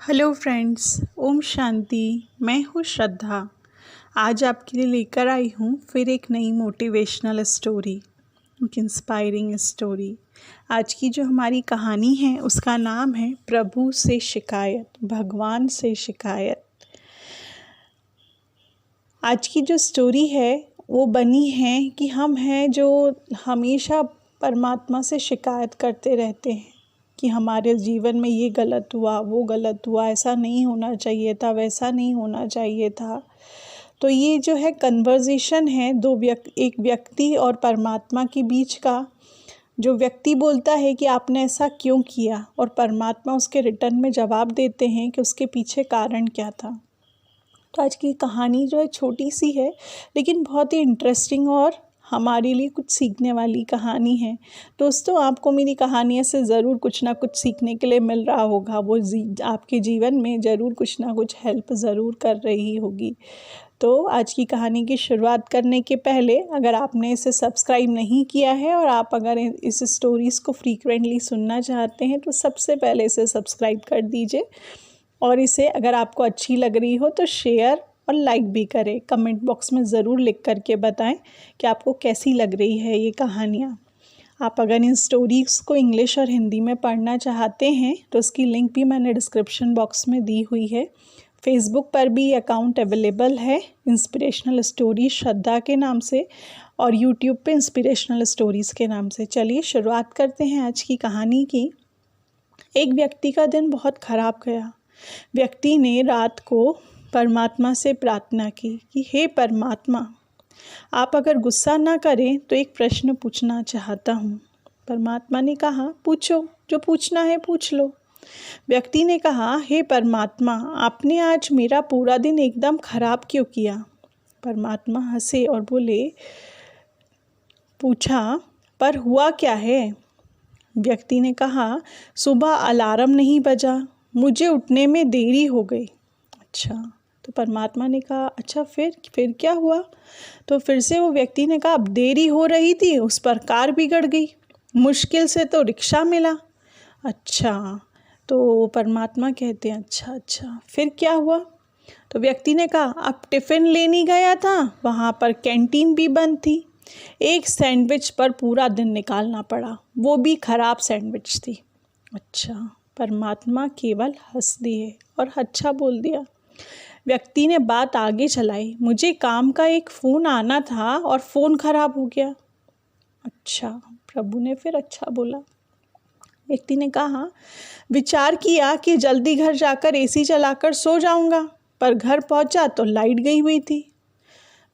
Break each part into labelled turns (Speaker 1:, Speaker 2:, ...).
Speaker 1: Hello friends, Om Shanti. मैं हूँ श्रद्धा। आज आपके लिए लेकर आई हूँ फिर एक नई मोटिवेशनल स्टोरी, एक इंस्पायरिंग स्टोरी। आज की जो हमारी कहानी है उसका नाम है प्रभु से शिकायत, भगवान से शिकायत। आज की जो स्टोरी है वो बनी है कि हम हैं जो हमेशा परमात्मा से शिकायत करते रहते हैं कि हमारे जीवन में ये गलत हुआ, वो गलत हुआ, ऐसा नहीं होना चाहिए था, वैसा नहीं होना चाहिए था। तो ये जो है कन्वर्सेशन है एक व्यक्ति और परमात्मा के बीच का। जो व्यक्ति बोलता है कि आपने ऐसा क्यों किया, और परमात्मा उसके रिटर्न में जवाब देते हैं कि उसके पीछे कारण क्या था। तो आज की कहानी जो है छोटी सी है लेकिन बहुत ही इंटरेस्टिंग और हमारे लिए कुछ सीखने वाली कहानी है। दोस्तों, आपको मेरी कहानियों से ज़रूर कुछ ना कुछ सीखने के लिए मिल रहा होगा। वो आपके जीवन में ज़रूर कुछ ना कुछ हेल्प ज़रूर कर रही होगी। तो आज की कहानी की शुरुआत करने के पहले अगर आपने इसे सब्सक्राइब नहीं किया है और आप अगर इस स्टोरीज़ को फ्रीक्वेंटली सुनना चाहते हैं तो सबसे पहले इसे सब्सक्राइब कर दीजिए। और इसे अगर आपको अच्छी लग रही हो तो शेयर और लाइक भी करें। कमेंट बॉक्स में ज़रूर लिख करके बताएं कि आपको कैसी लग रही है ये कहानियाँ। आप अगर इन स्टोरीज़ को इंग्लिश और हिंदी में पढ़ना चाहते हैं तो उसकी लिंक भी मैंने डिस्क्रिप्शन बॉक्स में दी हुई है। फेसबुक पर भी अकाउंट अवेलेबल है इंस्पिरेशनल स्टोरीज श्रद्धा के नाम से, और यूट्यूब पे इंस्पिरेशनल स्टोरीज़ के नाम से। चलिए शुरुआत करते हैं आज की कहानी की। एक व्यक्ति का दिन बहुत ख़राब गया। व्यक्ति ने रात को परमात्मा से प्रार्थना की कि हे परमात्मा, आप अगर गुस्सा ना करें तो एक प्रश्न पूछना चाहता हूँ। परमात्मा ने कहा, पूछो, जो पूछना है पूछ लो। व्यक्ति ने कहा, हे परमात्मा, आपने आज मेरा पूरा दिन एकदम खराब क्यों किया। परमात्मा हंसे और बोले, पूछा, पर हुआ क्या है। व्यक्ति ने कहा, सुबह अलार्म नहीं बजा, मुझे उठने में देरी हो गई। अच्छा, तो परमात्मा ने कहा, अच्छा फिर क्या हुआ। तो फिर से वो व्यक्ति ने कहा, अब देरी हो रही थी, उस पर कार बिगड़ गई, मुश्किल से तो रिक्शा मिला। अच्छा, तो परमात्मा कहते हैं, अच्छा फिर क्या हुआ। तो व्यक्ति ने कहा, अब टिफ़िन लेने गया था, वहाँ पर कैंटीन भी बंद थी, एक सैंडविच पर पूरा दिन निकालना पड़ा, वो भी ख़राब सैंडविच थी। अच्छा, परमात्मा केवल हंस दिए और अच्छा बोल दिया। व्यक्ति ने बात आगे चलाई, मुझे काम का एक फ़ोन आना था और फ़ोन ख़राब हो गया। अच्छा, प्रभु ने फिर अच्छा बोला। व्यक्ति ने कहा, विचार किया कि जल्दी घर जाकर एसी चलाकर सो जाऊंगा, पर घर पहुंचा तो लाइट गई हुई थी।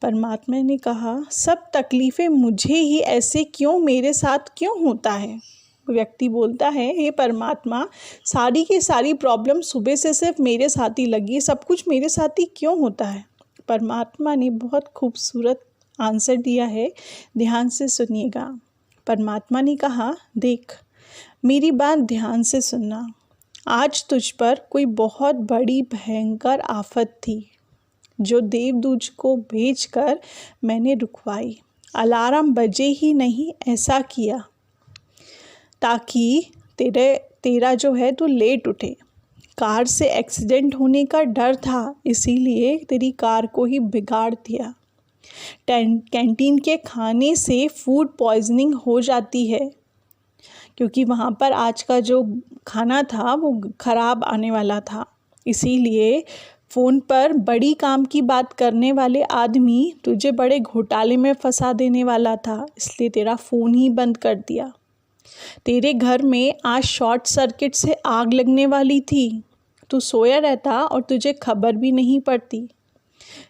Speaker 1: परमात्मा ने कहा, सब तकलीफ़ें मुझे ही ऐसे क्यों, मेरे साथ क्यों होता है। व्यक्ति बोलता है, हे परमात्मा, सारी की सारी प्रॉब्लम सुबह से सिर्फ मेरे साथ ही लगी, सब कुछ मेरे साथ ही क्यों होता है। परमात्मा ने बहुत खूबसूरत आंसर दिया है, ध्यान से सुनिएगा। परमात्मा ने कहा, देख, मेरी बात ध्यान से सुनना। आज तुझ पर कोई बहुत बड़ी भयंकर आफत थी जो देवदूत को भेजकर मैंने रुकवाई। अलार्म बजे ही नहीं ऐसा किया ताकि तेरा जो है तो लेट उठे। कार से एक्सीडेंट होने का डर था, इसीलिए तेरी कार को ही बिगाड़ दिया। कैंटीन के खाने से फूड पॉइजनिंग हो जाती है, क्योंकि वहाँ पर आज का जो खाना था वो ख़राब आने वाला था। इसीलिए फ़ोन पर बड़ी काम की बात करने वाले आदमी तुझे बड़े घोटाले में फंसा देने वाला था, इसलिए तेरा फ़ोन ही बंद कर दिया। तेरे घर में आज शॉर्ट सर्किट से आग लगने वाली थी, तू सोया रहता और तुझे खबर भी नहीं पड़ती,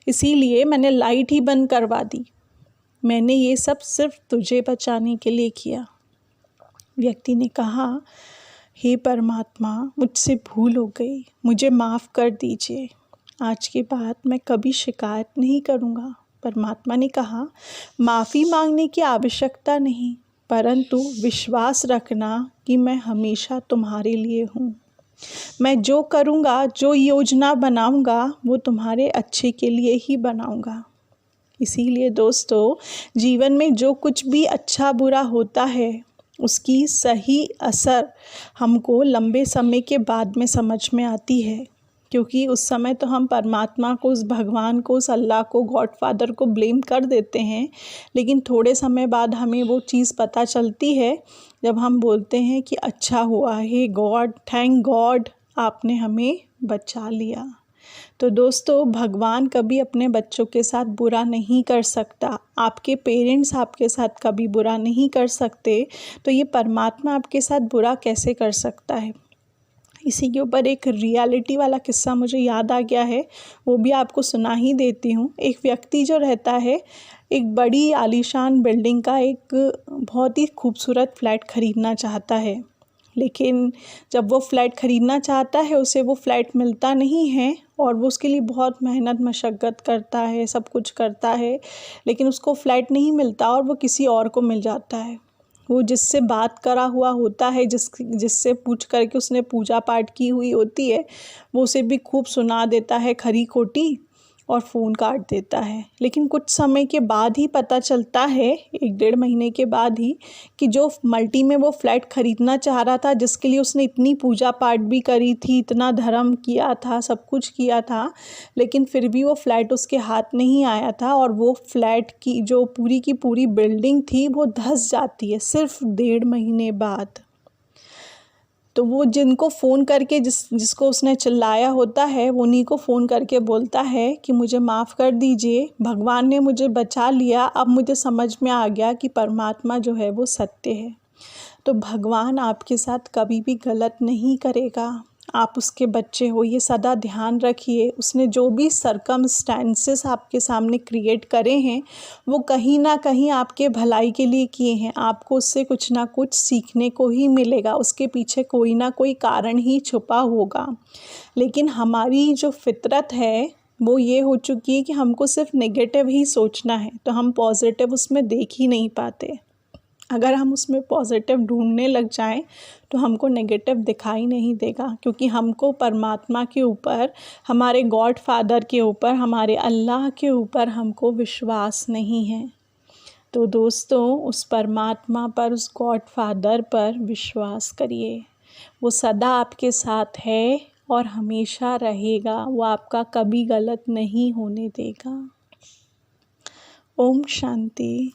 Speaker 1: इसीलिए मैंने लाइट ही बंद करवा दी। मैंने ये सब सिर्फ तुझे बचाने के लिए किया। व्यक्ति ने कहा, हे परमात्मा, मुझसे भूल हो गई, मुझे माफ़ कर दीजिए, आज के बाद मैं कभी शिकायत नहीं करूँगा। परमात्मा ने कहा, माफ़ी मांगने की आवश्यकता नहीं, परंतु विश्वास रखना कि मैं हमेशा तुम्हारे लिए हूँ। मैं जो करूँगा, जो योजना बनाऊँगा, वो तुम्हारे अच्छे के लिए ही बनाऊँगा। इसीलिए दोस्तों, जीवन में जो कुछ भी अच्छा बुरा होता है उसकी सही असर हमको लंबे समय के बाद में समझ में आती है, क्योंकि उस समय तो हम परमात्मा को, उस भगवान को, उस अल्लाह को, गॉड फादर को ब्लेम कर देते हैं। लेकिन थोड़े समय बाद हमें वो चीज़ पता चलती है जब हम बोलते हैं कि अच्छा हुआ, हे गॉड, थैंक गॉड, आपने हमें बचा लिया। तो दोस्तों, भगवान कभी अपने बच्चों के साथ बुरा नहीं कर सकता। आपके पेरेंट्स आपके साथ कभी बुरा नहीं कर सकते, तो ये परमात्मा आपके साथ बुरा कैसे कर सकता है। इसी के ऊपर एक रियलिटी वाला किस्सा मुझे याद आ गया है, वो भी आपको सुना ही देती हूँ। एक व्यक्ति जो रहता है, एक बड़ी आलीशान बिल्डिंग का एक बहुत ही खूबसूरत फ्लैट ख़रीदना चाहता है, लेकिन जब वो फ्लैट ख़रीदना चाहता है उसे वो फ्लैट मिलता नहीं है और वो उसके लिए बहुत मेहनत मशक्क़त करता है, सब कुछ करता है, लेकिन उसको फ्लैट नहीं मिलता और वो किसी और को मिल जाता है। वो जिससे बात करा हुआ होता है, जिससे पूछ करके उसने पूजा पाठ की हुई होती है, वो उसे भी खूब सुना देता है खरी खोटी और फ़ोन काट देता है। लेकिन कुछ समय के बाद ही पता चलता है, 1-1.5 महीने के बाद ही, कि जो मल्टी में वो फ्लैट ख़रीदना चाह रहा था, जिसके लिए उसने इतनी पूजा पाठ भी करी थी, इतना धर्म किया था, सब कुछ किया था, लेकिन फिर भी वो फ्लैट उसके हाथ नहीं आया था और वो फ्लैट की जो पूरी की पूरी बिल्डिंग थी वो धँस जाती है सिर्फ 1.5 महीने बाद। तो वो जिनको फ़ोन करके जिसको उसने चिल्लाया होता है, वो उन्हीं को फ़ोन करके बोलता है कि मुझे माफ़ कर दीजिए, भगवान ने मुझे बचा लिया, अब मुझे समझ में आ गया कि परमात्मा जो है वो सत्य है। तो भगवान आपके साथ कभी भी गलत नहीं करेगा। आप उसके बच्चे हो, ये सदा ध्यान रखिए। उसने जो भी सर्कमस्टेंसेस आपके सामने क्रिएट करे हैं, वो कहीं ना कहीं आपके भलाई के लिए किए हैं। आपको उससे कुछ ना कुछ सीखने को ही मिलेगा, उसके पीछे कोई ना कोई कारण ही छुपा होगा। लेकिन हमारी जो फितरत है वो ये हो चुकी है कि हमको सिर्फ नेगेटिव ही सोचना है, तो हम पॉजिटिव उसमें देख ही नहीं पाते। अगर हम उसमें पॉजिटिव ढूंढने लग जाएं तो हमको नेगेटिव दिखाई नहीं देगा, क्योंकि हमको परमात्मा के ऊपर, हमारे गॉड फादर के ऊपर, हमारे अल्लाह के ऊपर हमको विश्वास नहीं है। तो दोस्तों, उस परमात्मा पर, उस गॉड फादर पर विश्वास करिए। वो सदा आपके साथ है और हमेशा रहेगा। वो आपका कभी गलत नहीं होने देगा। ओम शांति।